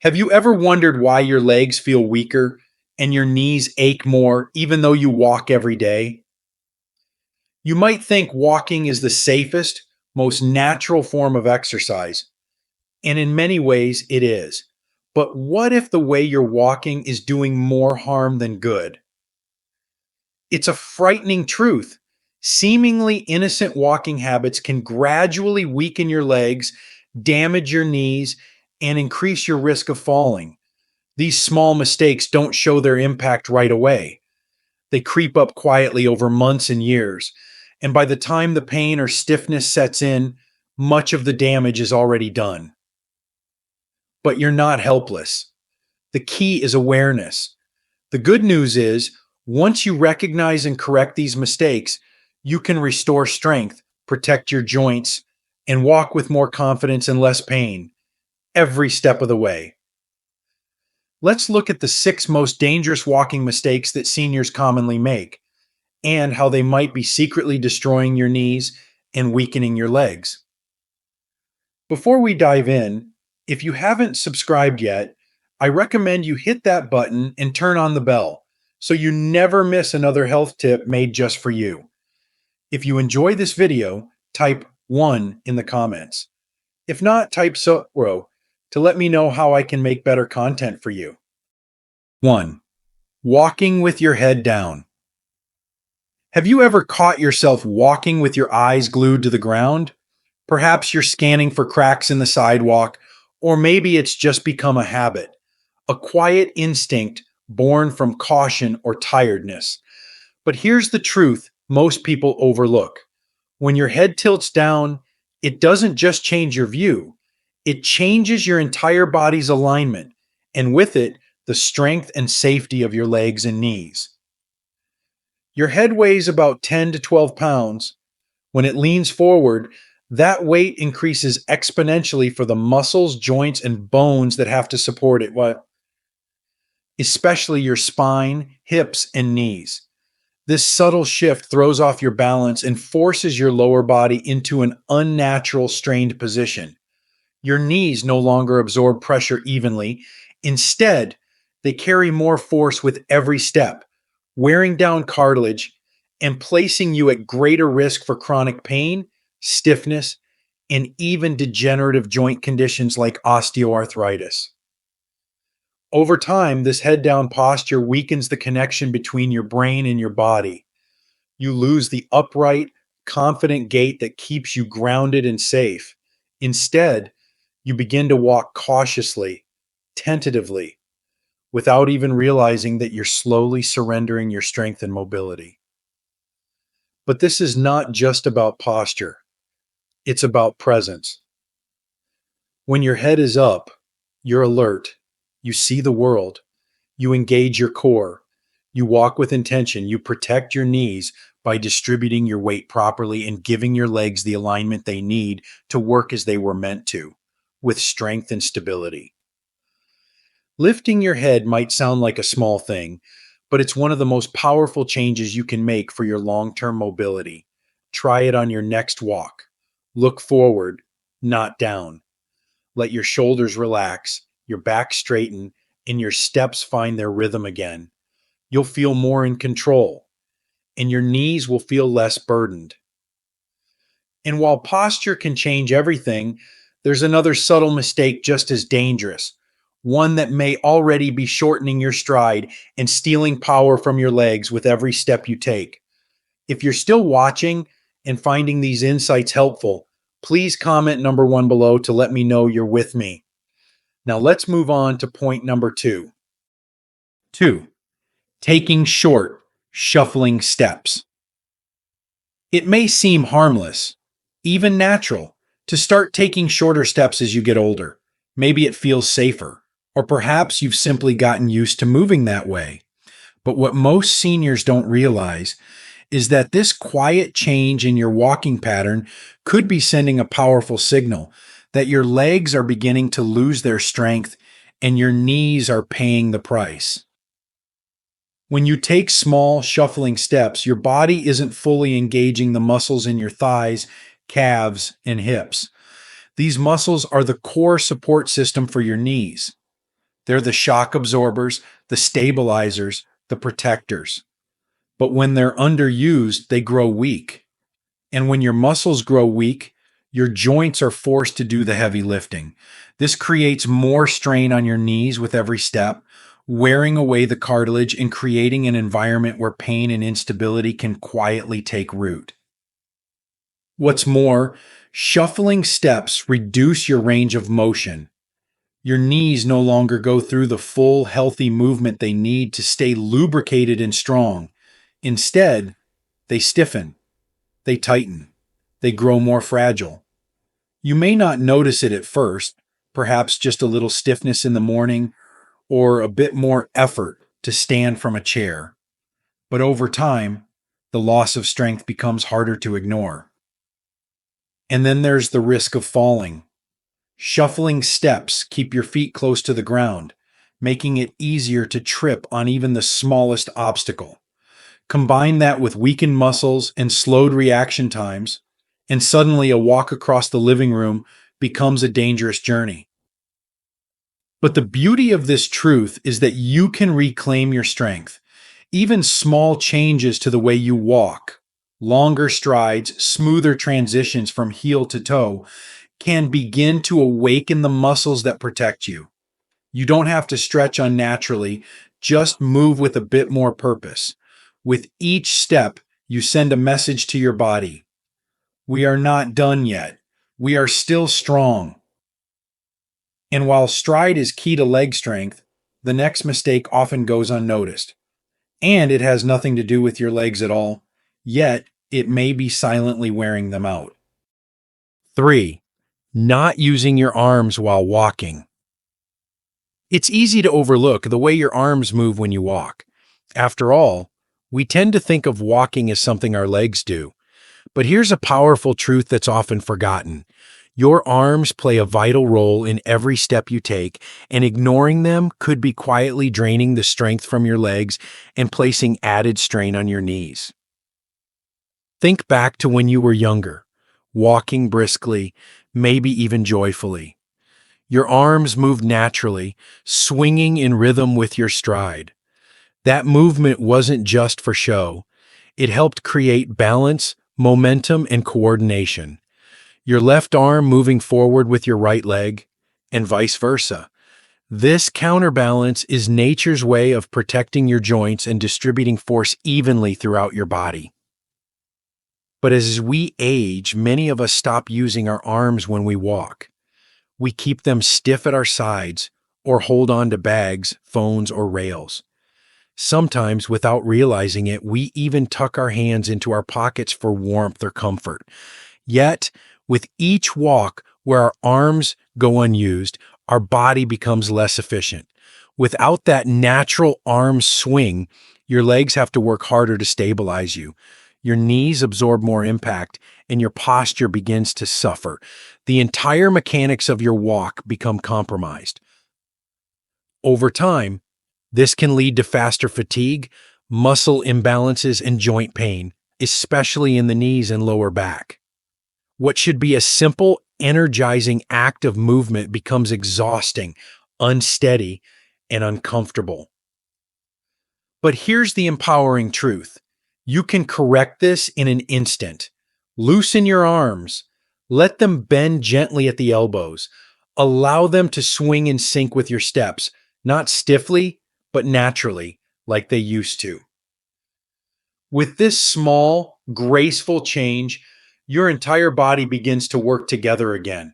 Have you ever wondered why your legs feel weaker and your knees ache more even though you walk every day? You might think walking is the safest, most natural form of exercise, and in many ways it is. But what if the way you're walking is doing more harm than good? It's a frightening truth. Seemingly innocent walking habits can gradually weaken your legs, damage your knees, and increase your risk of falling. These small mistakes don't show their impact right away. They creep up quietly over months and years. And by the time the pain or stiffness sets in, much of the damage is already done. But you're not helpless. The key is awareness. The good news is, once you recognize and correct these mistakes, you can restore strength, protect your joints, and walk with more confidence and less pain every step of the way. Let's look at the 6 most dangerous walking mistakes that seniors commonly make and how they might be secretly destroying your knees and weakening your legs. Before we dive in, if you haven't subscribed yet, I recommend you hit that button and turn on the bell so you never miss another health tip made just for you. If you enjoy this video, type 1 in the comments. If not, type 0 to let me know how I can make better content for you. 1. Walking with your head down. Have you ever caught yourself walking with your eyes glued to the ground? Perhaps you're scanning for cracks in the sidewalk, or maybe it's just become a habit, a quiet instinct born from caution or tiredness. But here's the truth most people overlook. When your head tilts down, it doesn't just change your view, it changes your entire body's alignment, and with it, the strength and safety of your legs and knees. Your head weighs about 10 to 12 pounds. When it leans forward, that weight increases exponentially for the muscles, joints, and bones that have to support it, especially your spine, hips, and knees. This subtle shift throws off your balance and forces your lower body into an unnatural strained position. Your knees no longer absorb pressure evenly. Instead, they carry more force with every step, wearing down cartilage and placing you at greater risk for chronic pain, stiffness, and even degenerative joint conditions like osteoarthritis. Over time, this head-down posture weakens the connection between your brain and your body. You lose the upright, confident gait that keeps you grounded and safe. Instead, you begin to walk cautiously, tentatively, without even realizing that you're slowly surrendering your strength and mobility. But this is not just about posture. It's about presence. When your head is up, you're alert. You see the world. You engage your core. You walk with intention. You protect your knees by distributing your weight properly and giving your legs the alignment they need to work as they were meant to, with strength and stability. Lifting your head might sound like a small thing, but it's one of the most powerful changes you can make for your long-term mobility. Try it on your next walk. Look forward, not down. Let your shoulders relax, your back straighten, and your steps find their rhythm again. You'll feel more in control, and your knees will feel less burdened. And while posture can change everything, there's another subtle mistake just as dangerous, one that may already be shortening your stride and stealing power from your legs with every step you take. If you're still watching and finding these insights helpful, please comment number 1 below to let me know you're with me. Now let's move on to point number 2. 2. Taking short, shuffling steps. It may seem harmless, even natural, to start taking shorter steps as you get older. Maybe it feels safer, or perhaps you've simply gotten used to moving that way. But what most seniors don't realize is that this quiet change in your walking pattern could be sending a powerful signal that your legs are beginning to lose their strength and your knees are paying the price. When you take small, shuffling steps, your body isn't fully engaging the muscles in your thighs, calves, and hips. These muscles are the core support system for your knees. They're the shock absorbers, the stabilizers, the protectors. But when they're underused, they grow weak. And when your muscles grow weak, your joints are forced to do the heavy lifting. This creates more strain on your knees with every step, wearing away the cartilage and creating an environment where pain and instability can quietly take root. What's more, shuffling steps reduce your range of motion. Your knees no longer go through the full, healthy movement they need to stay lubricated and strong. Instead, they stiffen, they tighten, they grow more fragile. You may not notice it at first, perhaps just a little stiffness in the morning or a bit more effort to stand from a chair. But over time, the loss of strength becomes harder to ignore. And then there's the risk of falling. Shuffling steps keep your feet close to the ground, making it easier to trip on even the smallest obstacle. Combine that with weakened muscles and slowed reaction times, and suddenly a walk across the living room becomes a dangerous journey. But the beauty of this truth is that you can reclaim your strength. Even small changes to the way you walk, longer strides, smoother transitions from heel to toe, can begin to awaken the muscles that protect you. You don't have to stretch unnaturally, just move with a bit more purpose. With each step, you send a message to your body. We are not done yet. We are still strong. And while stride is key to leg strength, the next mistake often goes unnoticed. And it has nothing to do with your legs at all, yet it may be silently wearing them out. 3. Not using your arms while walking. It's easy to overlook the way your arms move when you walk. After all, we tend to think of walking as something our legs do. But here's a powerful truth that's often forgotten. Your arms play a vital role in every step you take, and ignoring them could be quietly draining the strength from your legs and placing added strain on your knees. Think back to when you were younger, walking briskly, maybe even joyfully. Your arms moved naturally, swinging in rhythm with your stride. That movement wasn't just for show. It helped create balance, momentum, and coordination. Your left arm moving forward with your right leg, and vice versa. This counterbalance is nature's way of protecting your joints and distributing force evenly throughout your body. But as we age, many of us stop using our arms when we walk. We keep them stiff at our sides or hold on to bags, phones, or rails. Sometimes, without realizing it, we even tuck our hands into our pockets for warmth or comfort. Yet, with each walk where our arms go unused, our body becomes less efficient. Without that natural arm swing, your legs have to work harder to stabilize you. Your knees absorb more impact, and your posture begins to suffer. The entire mechanics of your walk become compromised. Over time, this can lead to faster fatigue, muscle imbalances, and joint pain, especially in the knees and lower back. What should be a simple, energizing act of movement becomes exhausting, unsteady, and uncomfortable. But here's the empowering truth. You can correct this in an instant. Loosen your arms. Let them bend gently at the elbows. Allow them to swing in sync with your steps, not stiffly, but naturally, like they used to. With this small, graceful change, your entire body begins to work together again.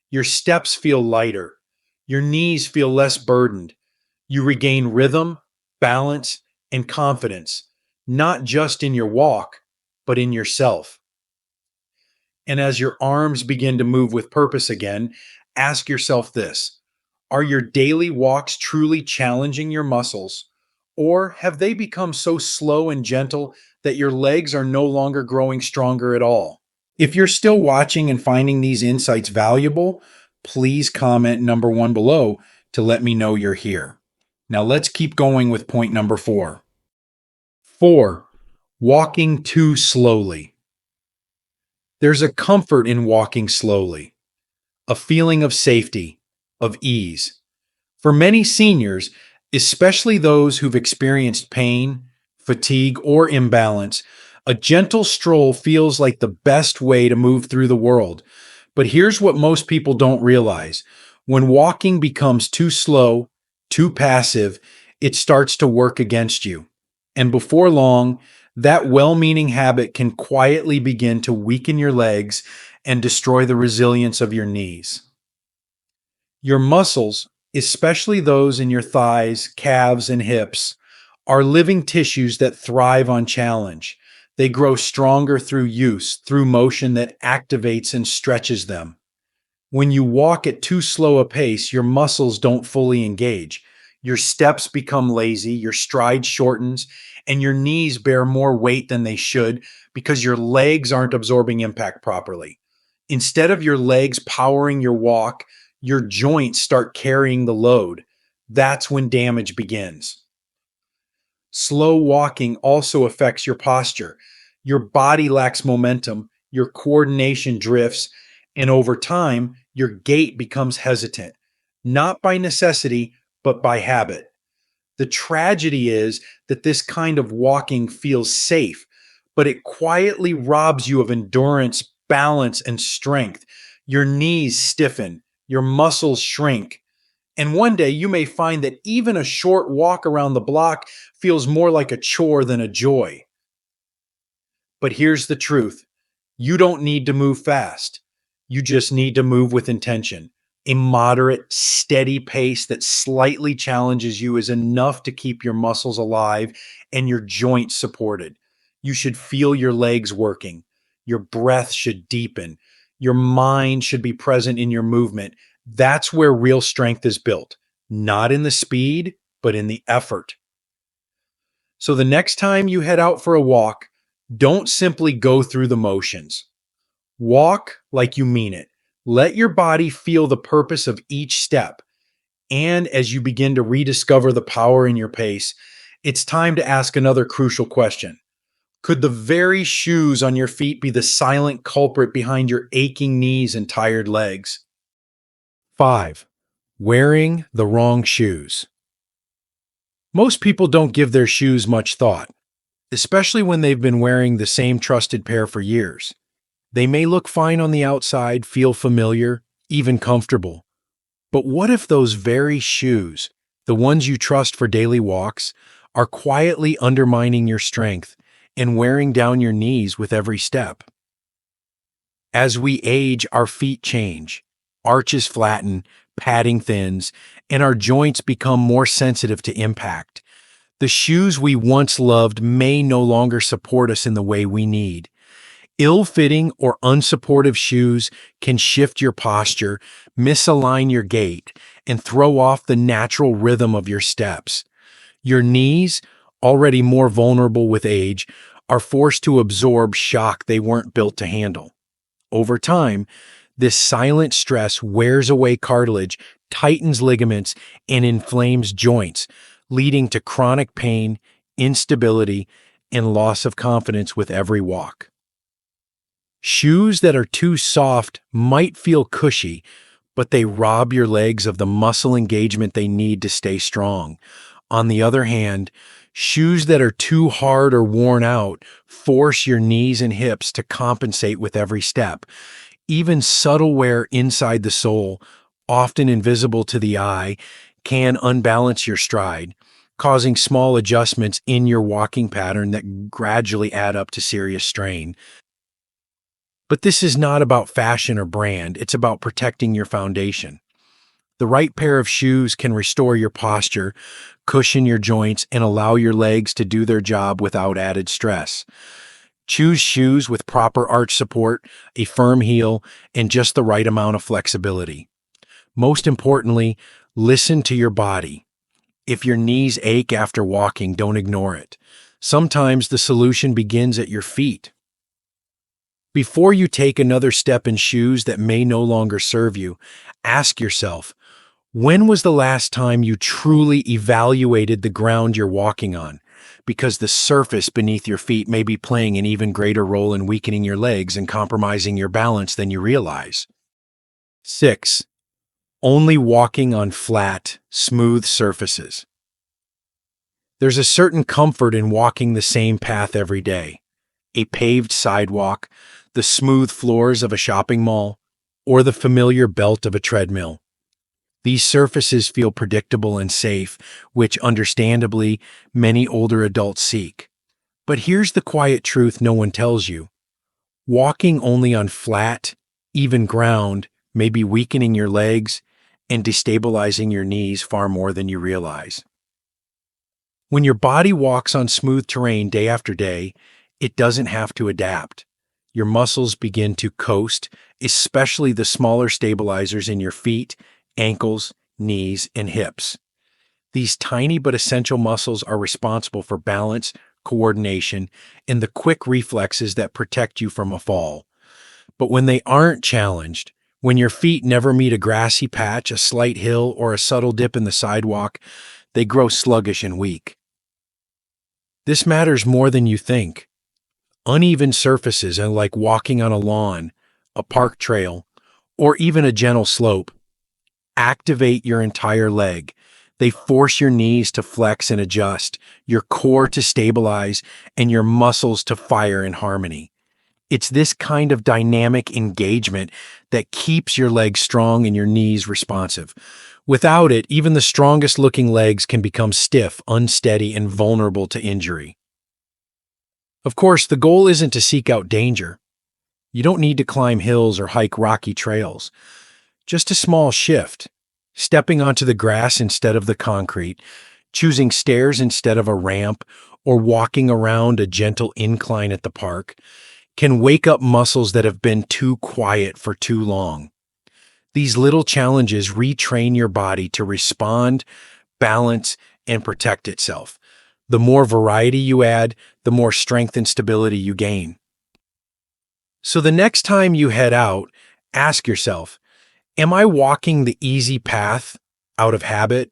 Your steps feel lighter. Your knees feel less burdened. You regain rhythm, balance, and confidence, not just in your walk, but in yourself. And as your arms begin to move with purpose again, ask yourself this: are your daily walks truly challenging your muscles, or have they become so slow and gentle that your legs are no longer growing stronger at all? If you're still watching and finding these insights valuable, please comment number 1 below to let me know you're here. Now let's keep going with point number 4. 4. Walking too slowly. There's a comfort in walking slowly, a feeling of safety, of ease. For many seniors, especially those who've experienced pain, fatigue, or imbalance, a gentle stroll feels like the best way to move through the world. But here's what most people don't realize: when walking becomes too slow, too passive, it starts to work against you. And before long, that well meaning habit can quietly begin to weaken your legs and destroy the resilience of your knees. Your muscles, especially those in your thighs, calves, and hips, are living tissues that thrive on challenge. They grow stronger through use, through motion that activates and stretches them. When you walk at too slow a pace, your muscles don't fully engage. Your steps become lazy, your stride shortens, and your knees bear more weight than they should because your legs aren't absorbing impact properly. Instead of your legs powering your walk, your joints start carrying the load. That's when damage begins. Slow walking also affects your posture. Your body lacks momentum, your coordination drifts, and over time, your gait becomes hesitant, not by necessity, but by habit. The tragedy is that this kind of walking feels safe, but it quietly robs you of endurance, balance, and strength. Your knees stiffen, your muscles shrink, and one day you may find that even a short walk around the block feels more like a chore than a joy. But here's the truth: you don't need to move fast. You just need to move with intention. A moderate, steady pace that slightly challenges you is enough to keep your muscles alive and your joints supported. You should feel your legs working. Your breath should deepen. Your mind should be present in your movement. That's where real strength is built, not in the speed, but in the effort. So the next time you head out for a walk, don't simply go through the motions. Walk like you mean it. Let your body feel the purpose of each step. And as you begin to rediscover the power in your pace, it's time to ask another crucial question. Could the very shoes on your feet be the silent culprit behind your aching knees and tired legs? 5. Wearing the wrong shoes. Most people don't give their shoes much thought, especially when they've been wearing the same trusted pair for years. They may look fine on the outside, feel familiar, even comfortable. But what if those very shoes, the ones you trust for daily walks, are quietly undermining your strength and wearing down your knees with every step? As we age, our feet change, arches flatten, padding thins, and our joints become more sensitive to impact. The shoes we once loved may no longer support us in the way we need. Ill-fitting or unsupportive shoes can shift your posture, misalign your gait, and throw off the natural rhythm of your steps. Your knees, already more vulnerable with age, are forced to absorb shock they weren't built to handle. Over time, this silent stress wears away cartilage, tightens ligaments, and inflames joints, leading to chronic pain, instability, and loss of confidence with every walk. Shoes that are too soft might feel cushy, but they rob your legs of the muscle engagement they need to stay strong. On the other hand, shoes that are too hard or worn out force your knees and hips to compensate with every step. Even subtle wear inside the sole, often invisible to the eye, can unbalance your stride, causing small adjustments in your walking pattern that gradually add up to serious strain. But this is not about fashion or brand, it's about protecting your foundation. The right pair of shoes can restore your posture, cushion your joints, and allow your legs to do their job without added stress. Choose shoes with proper arch support, a firm heel, and just the right amount of flexibility. Most importantly, listen to your body. If your knees ache after walking, don't ignore it. Sometimes the solution begins at your feet. Before you take another step in shoes that may no longer serve you, ask yourself, when was the last time you truly evaluated the ground you're walking on? Because the surface beneath your feet may be playing an even greater role in weakening your legs and compromising your balance than you realize. 6. only walking on flat, smooth surfaces. There's a certain comfort in walking the same path every day. A paved sidewalk, the smooth floors of a shopping mall, or the familiar belt of a treadmill. These surfaces feel predictable and safe, which, understandably, many older adults seek. But here's the quiet truth no one tells you. Walking only on flat, even ground may be weakening your legs and destabilizing your knees far more than you realize. When your body walks on smooth terrain day after day, it doesn't have to adapt. Your muscles begin to coast, especially the smaller stabilizers in your feet, ankles, knees, and hips. These tiny but essential muscles are responsible for balance, coordination, and the quick reflexes that protect you from a fall. But when they aren't challenged, when your feet never meet a grassy patch, a slight hill, or a subtle dip in the sidewalk, they grow sluggish and weak. This matters more than you think. Uneven surfaces are like walking on a lawn, a park trail, or even a gentle slope. Activate your entire leg. They force your knees to flex and adjust, your core to stabilize, and your muscles to fire in harmony. It's this kind of dynamic engagement that keeps your legs strong and your knees responsive. Without it, even the strongest looking legs can become stiff, unsteady, and vulnerable to injury. Of course, the goal isn't to seek out danger. You don't need to climb hills or hike rocky trails. Just a small shift, stepping onto the grass instead of the concrete, choosing stairs instead of a ramp, or walking around a gentle incline at the park, can wake up muscles that have been too quiet for too long. These little challenges retrain your body to respond, balance, and protect itself. The more variety you add, the more strength and stability you gain. So the next time you head out, ask yourself, am I walking the easy path out of habit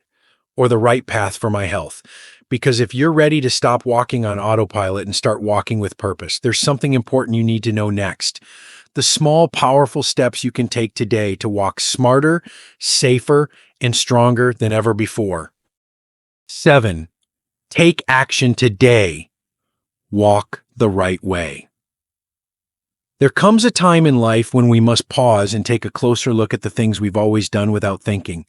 or the right path for my health? Because if you're ready to stop walking on autopilot and start walking with purpose, there's something important you need to know next. The small, powerful steps you can take today to walk smarter, safer, and stronger than ever before. 7. Take action today. Walk the right way. There comes a time in life when we must pause and take a closer look at the things we've always done without thinking.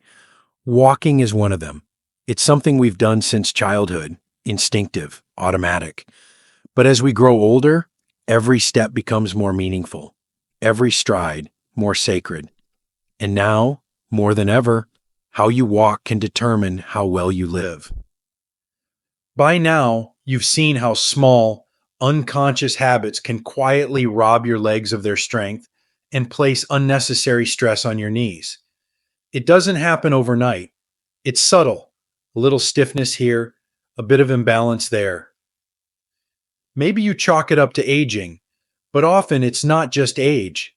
Walking is one of them. It's something we've done since childhood, instinctive, automatic. But as we grow older, every step becomes more meaningful, every stride more sacred. And now, more than ever, how you walk can determine how well you live. By now, you've seen how small, unconscious habits can quietly rob your legs of their strength and place unnecessary stress on your knees. It doesn't happen overnight. It's subtle. A little stiffness here, a bit of imbalance there. Maybe you chalk it up to aging, but often it's not just age.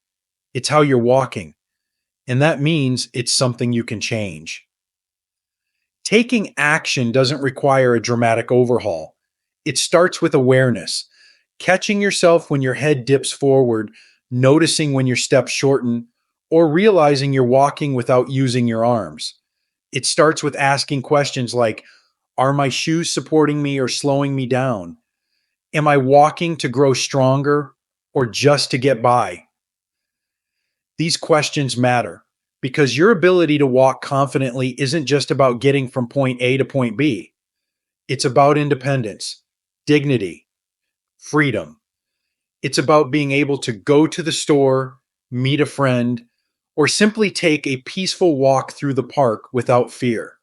It's how you're walking. And that means it's something you can change. Taking action doesn't require a dramatic overhaul. It starts with awareness, catching yourself when your head dips forward, noticing when your steps shorten, or realizing you're walking without using your arms. It starts with asking questions like, are my shoes supporting me or slowing me down? Am I walking to grow stronger or just to get by? These questions matter because your ability to walk confidently isn't just about getting from point A to point B. It's about independence, dignity, freedom. It's about being able to go to the store, meet a friend, or simply take a peaceful walk through the park without fear.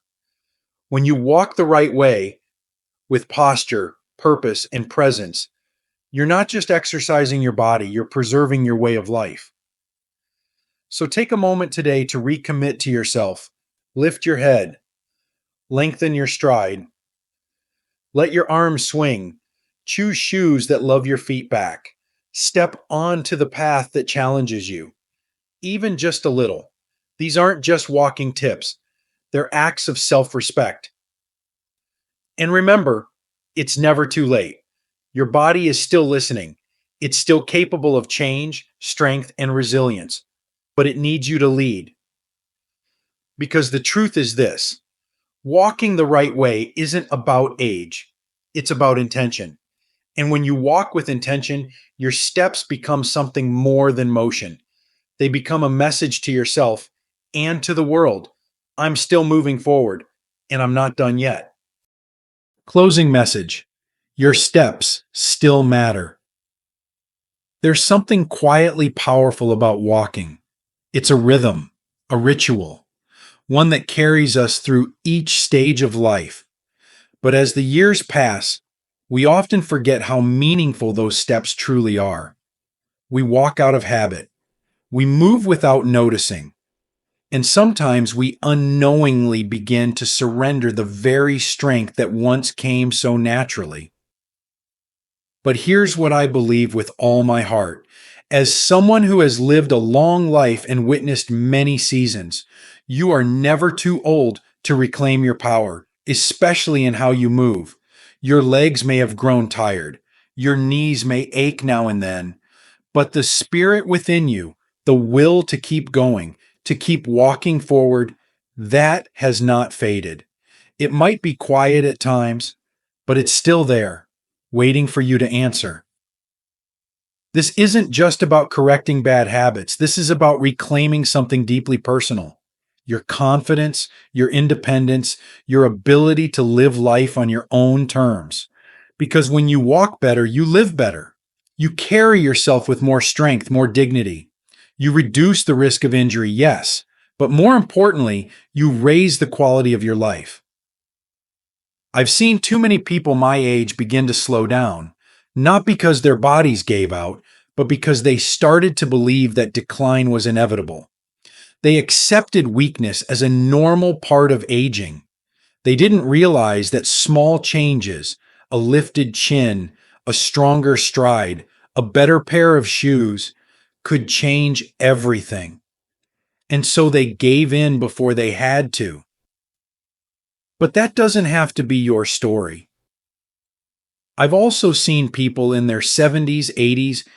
When you walk the right way, with posture, purpose, and presence, you're not just exercising your body, you're preserving your way of life. So take a moment today to recommit to yourself. Lift your head, lengthen your stride, let your arms swing, choose shoes that love your feet back, step onto the path that challenges you, even just a little. These aren't just walking tips, they're acts of self-respect. And remember, it's never too late. Your body is still listening. It's still capable of change, strength, and resilience, but it needs you to lead. Because the truth is this: walking the right way isn't about age, it's about intention. And when you walk with intention, your steps become something more than motion. They become a message to yourself and to the world. I'm still moving forward, and I'm not done yet. Closing message: your steps still matter. There's something quietly powerful about walking. It's a rhythm, a ritual, one that carries us through each stage of life. But as the years pass, we often forget how meaningful those steps truly are. We walk out of habit. We move without noticing. And sometimes we unknowingly begin to surrender the very strength that once came so naturally. But here's what I believe with all my heart. As someone who has lived a long life and witnessed many seasons, you are never too old to reclaim your power, especially in how you move. Your legs may have grown tired. Your knees may ache now and then, but the spirit within you, the will to keep going, to keep walking forward, that has not faded. It might be quiet at times, but it's still there, waiting for you to answer. This isn't just about correcting bad habits. This is about reclaiming something deeply personal: your confidence, your independence, your ability to live life on your own terms. Because when you walk better, you live better. You carry yourself with more strength, more dignity. You reduce the risk of injury, yes, but more importantly, you raise the quality of your life. I've seen too many people my age begin to slow down, not because their bodies gave out, but because they started to believe that decline was inevitable. They accepted weakness as a normal part of aging. They didn't realize that small changes, a lifted chin, a stronger stride, a better pair of shoes, could change everything. And so they gave in before they had to. But that doesn't have to be your story. I've also seen people in their 70s, 80s,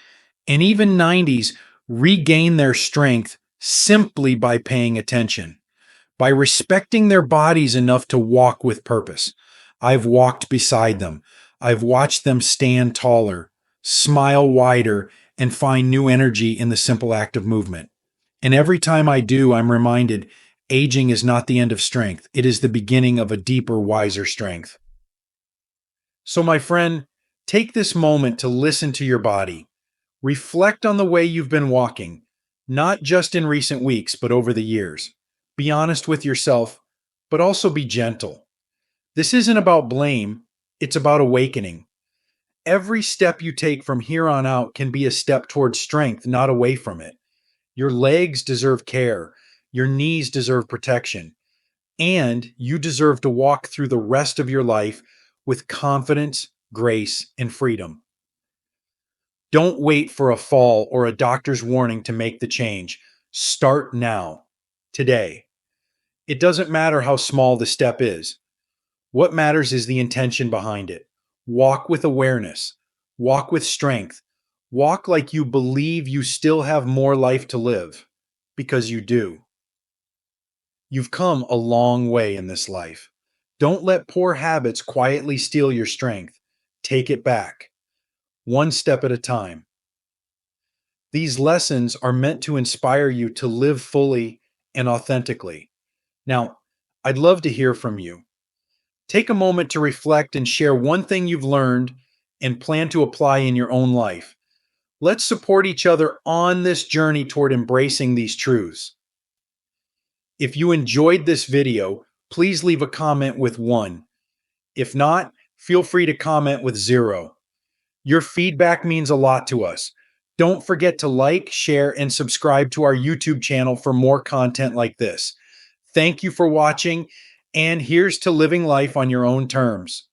and even 90s regain their strength simply by paying attention, by respecting their bodies enough to walk with purpose. I've walked beside them. I've watched them stand taller, smile wider, and find new energy in the simple act of movement. And every time I do, I'm reminded aging is not the end of strength. It is the beginning of a deeper, wiser strength. So, my friend, take this moment to listen to your body. Reflect on the way you've been walking, not just in recent weeks, but over the years. Be honest with yourself, but also be gentle. This isn't about blame, it's about awakening. Every step you take from here on out can be a step towards strength, not away from it. Your legs deserve care, your knees deserve protection, and you deserve to walk through the rest of your life with confidence, grace, and freedom. Don't wait for a fall or a doctor's warning to make the change. Start now, today. It doesn't matter how small the step is. What matters is the intention behind it. Walk with awareness. Walk with strength. Walk like you believe you still have more life to live, because you do. You've come a long way in this life. Don't let poor habits quietly steal your strength. Take it back, one step at a time. These lessons are meant to inspire you to live fully and authentically. Now, I'd love to hear from you. Take a moment to reflect and share one thing you've learned and plan to apply in your own life. Let's support each other on this journey toward embracing these truths. If you enjoyed this video, please leave a comment with 1. If not, feel free to comment with 0. Your feedback means a lot to us. Don't forget to like, share, and subscribe to our YouTube channel for more content like this. Thank you for watching, and here's to living life on your own terms.